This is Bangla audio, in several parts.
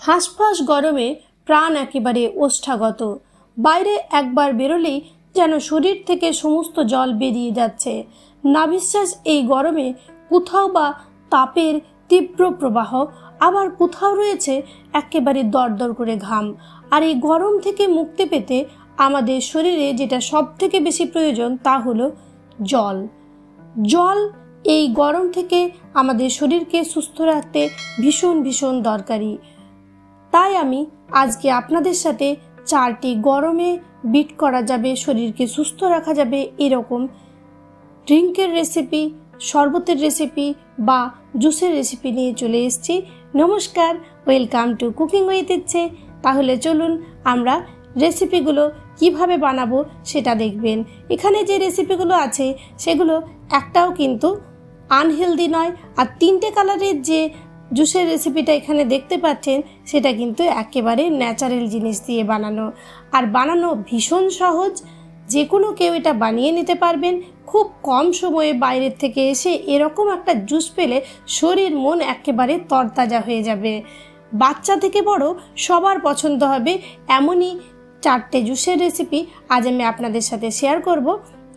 হাঁসফাঁস গরমে প্রাণ একেবারে ওষ্ঠাগত। বাইরে একবার বেরোলেই যেন শরীর থেকে সমস্ত জল বেরিয়ে যাচ্ছে। নাভিশ্বাস এই গরমে কোথাও বা তাপের তীব্র প্রবাহ, আবার কোথাও রয়েছে একেবারে দরদর করে ঘাম। আর এই গরম থেকে মুক্তি পেতে আমাদের শরীরে যেটা সব থেকে বেশি প্রয়োজন তা হলো জল। জল এই গরম থেকে আমাদের শরীরকে সুস্থ রাখতে ভীষণ ভীষণ দরকারি। তাই আমি আজকে আপনাদের সাথে 4টি গরমে বিট করা যাবে, শরীরকে সুস্থ রাখা যাবে এরকম ড্রিঙ্কের রেসিপি, শরবতের রেসিপি বা জুসের রেসিপি নিয়ে চলে এসেছি। নমস্কার, ওয়েলকাম টু কুকিং উইথ ইচ্ছে। তাহলে চলুন আমরা রেসিপিগুলো কিভাবে বানাবো সেটা দেখবেন। এখানে যে রেসিপিগুলো আছে সেগুলো একটাও কিন্তু আনহেলদি নয়। আর 3টে কালারের যে জুসের রেসিপিটা এখানে দেখতে পাচ্ছেন সেটা কিন্তু একেবারে ন্যাচারাল জিনিস দিয়ে বানানো, আর বানানো ভীষণ সহজ। যে কোনো কেউ এটা বানিয়ে নিতে পারবেন। খুব কম সময়ে বাইরের থেকে এসে এরকম একটা জুস পেলে শরীর মন একেবারে তরতাজা হয়ে যাবে। বাচ্চা থেকে বড় সবার পছন্দ হবে এমনই 4টে জুসের রেসিপি আজ আমি আপনাদের সাথে শেয়ার করব।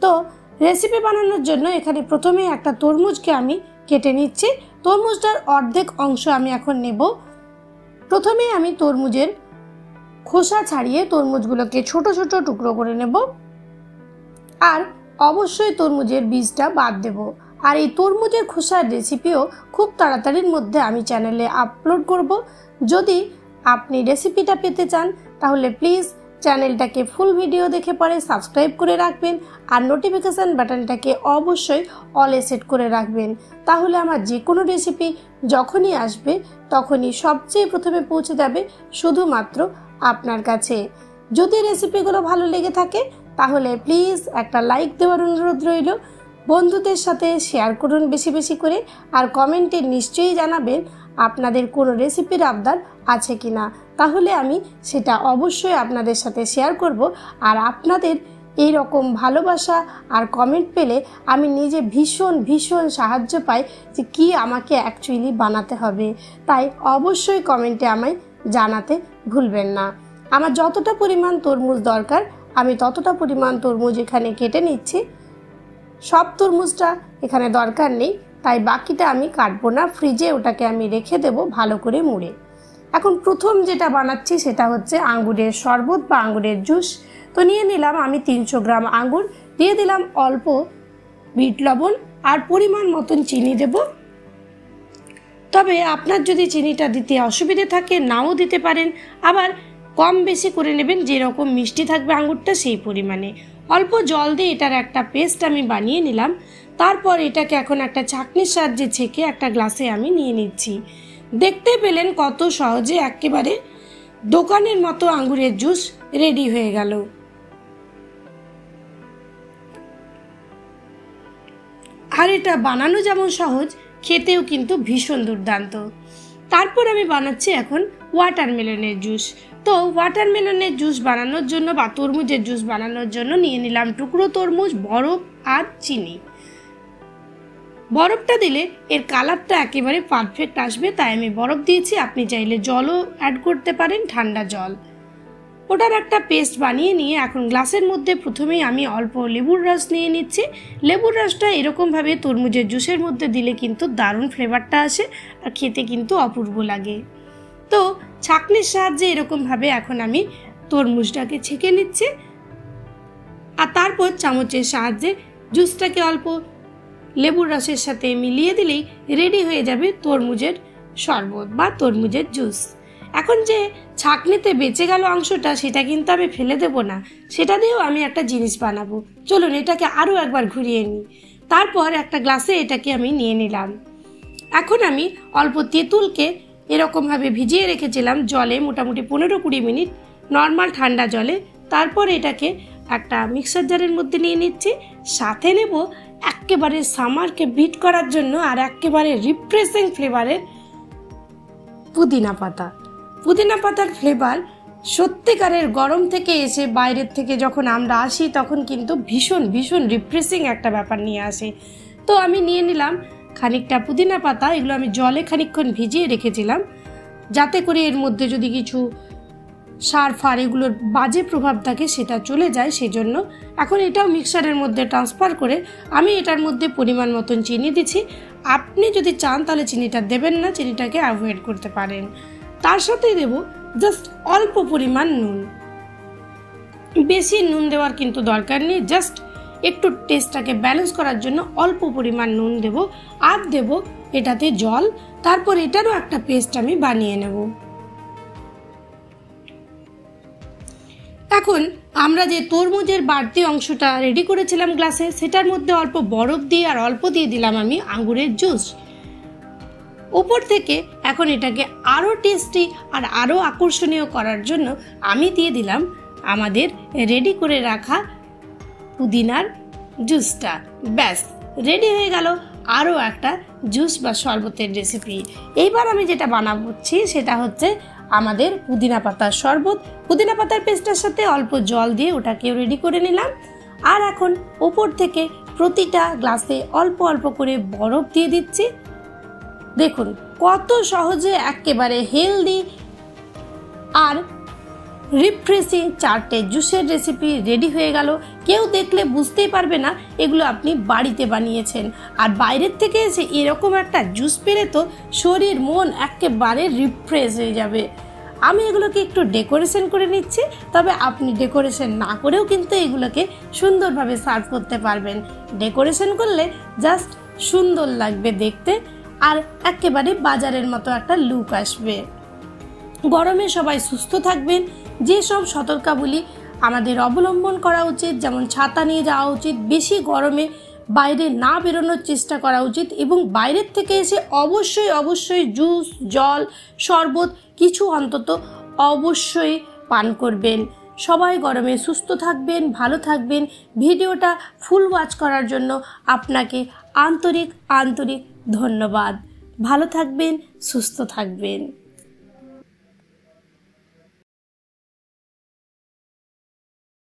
তো রেসিপি বানানোর জন্য এখানে প্রথমে একটা তরমুজকে আমি কেটে নিচ্ছি। তরমুজটার অর্ধেক অংশ আমি এখন নেব। প্রথমে আমি তরমুজের খোসা ছাড়িয়ে তরমুজগুলোকে ছোট ছোট টুকরো করে নেব, আর অবশ্যই তরমুজের বীজটা বাদ দেব। আর এই তরমুজের খোসার রেসিপিও খুব তাড়াতাড়ির মধ্যে আমি চ্যানেলে আপলোড করব। যদি আপনি রেসিপিটা পেতে চান তাহলে প্লিজ চ্যানেলটাকে ফুল ভিডিও দেখে পরে সাবস্ক্রাইব করে রাখবেন, আর নোটিফিকেশান বাটনটাকে অবশ্যই অলে সেট করে রাখবেন। তাহলে আমার যে কোনো রেসিপি যখনই আসবে তখনই সবচেয়ে প্রথমে পৌঁছে যাবে শুধুমাত্র আপনার কাছে। যদি রেসিপিগুলো ভালো লেগে থাকে তাহলে প্লিজ একটা লাইক দেওয়ার অনুরোধ রইল। বন্ধুদের সাথে শেয়ার করুন বেশি বেশি করে, আর কমেন্টে নিশ্চয়ই জানাবেন আপনাদের কোনো রেসিপির আবদার আছে কি না। তাহলে আমি সেটা অবশ্যই আপনাদের সাথে শেয়ার করব। আর আপনাদের এই রকম ভালোবাসা আর কমেন্ট পেলে আমি নিজে ভীষণ ভীষণ সাহায্য পাই যে কি আমাকে অ্যাকচুয়ালি বানাতে হবে। তাই অবশ্যই কমেন্টে আমায় জানাতে ভুলবেন না। আমার যতটা পরিমাণ তরমুজ দরকার আমি ততটা পরিমাণ তরমুজ এখানে কেটে নিচ্ছি। সব তরমুজটা এখানে দরকার নেই, তাই বাকিটা আমি কাটবো না, ফ্রিজে ওটাকে আমি রেখে দেব ভালো করে মুড়ে। এখন প্রথম যেটা বানাচ্ছি সেটা হচ্ছে আঙ্গুরের শরবত বা আঙ্গুরের জুস। তো নিয়ে নিলাম আমি 300 গ্রাম আঙ্গুর, দিয়ে দিলাম অল্প বিট লবণ আর পরিমাণ মতন চিনি দেব। তবে আপনার যদি চিনিটা দিতে অসুবিধে থাকে নাও দিতে পারেন, আবার কম বেশি করে নেবেন, যেরকম মিষ্টি থাকবে আঙ্গুরটা সেই পরিমাণে। অল্প জল দিয়ে এটার একটা পেস্ট আমি বানিয়ে নিলাম। তারপর এটাকে এখন একটা ছাঁকনির সাহায্যে ছেঁকে একটা গ্লাসে আমি নিয়ে নিচ্ছি। দেখতে পেলেন কত সহজে একেবারে দোকানের মতো আঙ্গুরের জুস রেডি হয়ে গেল। আর এটা বানানো যেমন সহজ, খেতেও কিন্তু ভীষণ দুর্দান্ত। তারপর আমি বানাচ্ছি এখন ওয়াটারমেলনের জুস। তো ওয়াটারমেলনের জুস বানানোর জন্য বা তরমুজের জুস বানানোর জন্য নিয়ে নিলাম টুকরো তরমুজ, বরফ আর চিনি। বরফটা দিলে এর কালারটা একেবারে পারফেক্ট আসবে, তাই আমি বরফ দিয়েছি। আপনি চাইলে জলও অ্যাড করতে পারেন, ঠান্ডা জল। ওটার একটা পেস্ট বানিয়ে নিয়ে এখন গ্লাসের মধ্যে প্রথমেই আমি অল্প লেবুর রস নিয়ে নিচ্ছি। লেবুর রসটা এরকমভাবে তরমুজের জুসের মধ্যে দিলে কিন্তু দারুণ ফ্লেভারটা আসে আর খেতে কিন্তু অপূর্ব লাগে। তো ছাঁকনির সাহায্যে এরকমভাবে এখন আমি তরমুজটাকে ছেঁকে নিচ্ছি, আর তারপর চামচের সাহায্যে জুসটাকে অল্প লেবুর রসের সাথে মিলিয়ে দিলেই রেডি হয়ে যাবে তরমুজের শরবত বা তরমুজের জুস। এখন যে ছাঁকনিতে বেঁচে গেল অংশটা সেটা কিন্তু আমি ফেলে দেব না, সেটা দিয়েও আমি একটা জিনিস বানাবো। চলুন এটাকে আরও একবার ঘুরিয়ে নিই। তারপর একটা গ্লাসে এটাকে আমি নিয়ে নিলাম। এখন আমি অল্প তেঁতুলকে এরকমভাবে ভিজিয়ে রেখেছিলাম জলে মোটামুটি 15-20 মিনিট নর্মাল ঠান্ডা জলে। তারপর এটাকে একটা মিক্সার জারের মধ্যে নিয়ে নিচ্ছি। সাথে নেব একেবারে সামারকে বিট করার জন্য আর একেবারে রিফ্রেশিং ফ্লেভারের পুদিনা পাতা। পুদিনা পাতার ফ্লেভার সত্যিকারের গরম থেকে এসে বাইরের থেকে যখন আমরা আসি তখন কিন্তু ভীষণ ভীষণ রিফ্রেশিং একটা ব্যাপার নিয়ে আসে। তো আমি নিয়ে নিলাম খানিকটা পুদিনা পাতা, এগুলো আমি জলে খানিকক্ষণ ভিজিয়ে রেখেছিলাম। যাতে করে এর মধ্যে যদি কিছু সার ফার এগুলোর বাজে প্রভাব থাকে সেটা চলে যায়। সেই জন্য এখন এটাও মিক্সারের মধ্যে ট্রান্সফার করে আমি এটার মধ্যে পরিমাণ মতন চিনি দিচ্ছি। আপনি যদি চান তাহলে চিনিটা দেবেন না, চিনিটাকে অ্যাভয়েড করতে পারেন। তার সাথেই দেব জাস্ট অল্প পরিমাণ নুন, বেশি নুন দেওয়ার কিন্তু দরকার নেই, জাস্ট একটু টেস্টটাকে ব্যালেন্স করার জন্য অল্প পরিমাণ নুন দেব। আর দেব এটাতে জল, তারপর এটারও একটা পেস্ট আমি বানিয়ে নেব। এখন আমরা যে তরমুজের বাড়তি অংশটা রেডি করেছিলাম গ্লাসে, সেটার মধ্যে অল্প বরফ দিয়ে আর অল্প দিয়ে দিলাম আমি আঙ্গুরের জুস উপর থেকে। এখন এটাকে আরও টেস্টি আর আরও আকর্ষণীয় করার জন্য আমি দিয়ে দিলাম আমাদের রেডি করে রাখা পুদিনার জুসটা। ব্যাস রেডি হয়ে গেল আরও একটা জুস বা শরবতের রেসিপি। এইবার আমি যেটা বানাচ্ছি সেটা হচ্ছে আমাদের পুদিনা পাতার শরবত। পুদিনা পাতার পেস্টের সাথে অল্প জল দিয়ে ওটাকেও রেডি করে নিলাম। আর এখন ওপর থেকে প্রতিটা গ্লাসে অল্প অল্প করে বরফ দিয়ে দিচ্ছি। দেখুন কত সহজে একেবারে হেলদি আর রিফ্রেশিং 4টে জুসের রেসিপি রেডি হয়ে গেল। কেউ দেখলে বুঝতেই পারবে না এগুলো আপনি বাড়িতে বানিয়েছেন। আর বাইরের থেকে এসে এরকম একটা জুস পেলে তো শরীর মন একেবারে রিফ্রেশ হয়ে যাবে। আমি এগুলোকে একটু ডেকোরেশন করে নিচ্ছি, তবে আপনি ডেকোরেশন না করেও কিন্তু এগুলোকে সুন্দরভাবে সার্ভ করতে পারবেন। ডেকোরেশন করলে জাস্ট সুন্দর লাগবে দেখতে, আর একেবারে বাজারের মতো একটা লুক আসবে। গরমে সবাই সুস্থ থাকবেন। যেসব সতর্কাবলী আমাদের অবলম্বন করা উচিত, যেমন ছাতা নিয়ে যাওয়া উচিত, বেশি গরমে বাইরে না বেরোনোর চেষ্টা করা উচিত, এবং বাইরের থেকে এসে অবশ্যই জুস, জল, শরবত কিছু অন্তত অবশ্যই পান করবেন। সবাই গরমে সুস্থ থাকবেন, ভালো থাকবেন। ভিডিওটা ফুল ওয়াচ করার জন্য আপনাকে আন্তরিক ধন্যবাদ। ভালো থাকবেন, সুস্থ থাকবেন।